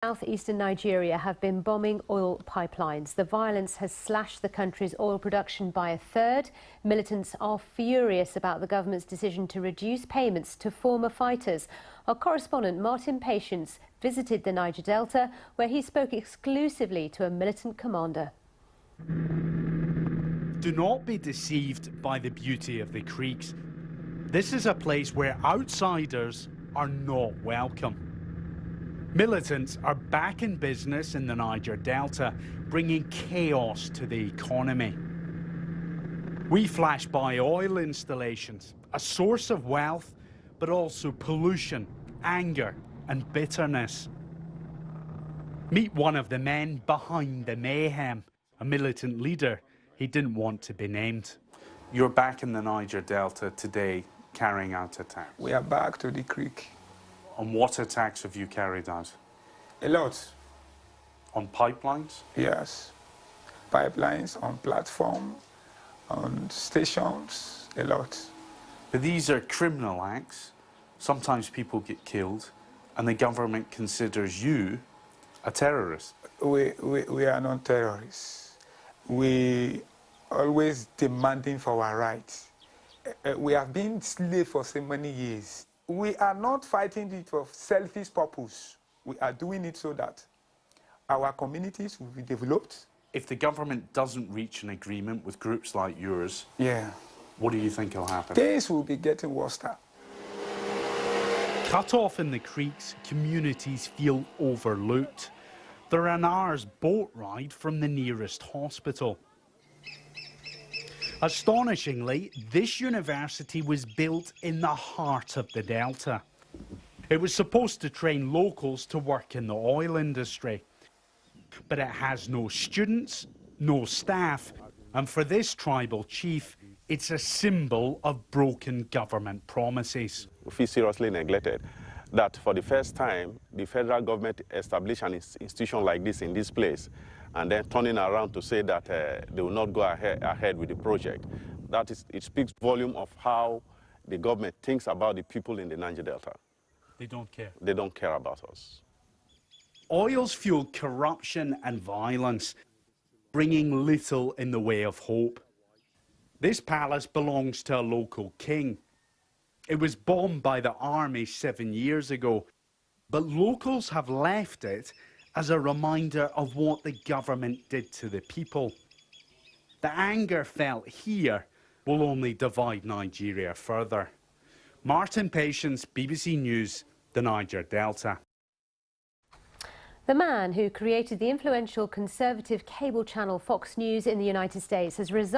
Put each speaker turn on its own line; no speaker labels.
southeastern Nigeria have been bombing oil pipelines. The violence has slashed the country's oil production by a third. Militants are furious about the government's decision to reduce payments to former fighters. Our correspondent Martin Patience visited the Niger Delta, where he spoke exclusively to a militant commander.
Do not be deceived by the beauty of the creeks. This is a place where outsiders are not welcome. Militants are back in business in the Niger Delta, bringing chaos to the economy. We flash by oil installations, a source of wealth, but also pollution, anger and bitterness. Meet one of the men behind the mayhem, a militant leader. He didn't want to be named. You're back in the Niger Delta today, carrying out attacks.
We are back to the creek.
On what attacks have you carried out?
A lot.
On pipelines?
Yes. Pipelines, on platform, on stations, a lot.
But these are criminal acts. Sometimes people get killed, and the government considers you a terrorist.
We are not terrorists. We always demanding for our rights. We have been slaves for so many years. We are not fighting it for selfish purpose. We are doing it so that our communities will be developed.
If the government doesn't reach an agreement with groups like yours, what do you think will happen?
Things will be getting worse.
Cut off in the creeks, communities feel overlooked. They're an hour's boat ride from the nearest hospital. Astonishingly, this university was built in the heart of the Delta. It was supposed to train locals to work in the oil industry. But it has no students, no staff, and for this tribal chief, it's a symbol of broken government promises.
We feel seriously neglected that for the first time, the federal government established an institution like this in this place, and then turning around to say that they will not go ahead with the project. That is, it speaks volume of how the government thinks about the people in the Niger Delta.
They don't care.
They don't care about us.
Oil's fueled corruption and violence, bringing little in the way of hope. This palace belongs to a local king. It was bombed by the army 7 years ago, but locals have left it as a reminder of what the government did to the people. The anger felt here will only divide Nigeria further. Martin Patience, BBC News, the Niger Delta.
The man who created the influential conservative cable channel Fox News in the United States has resigned.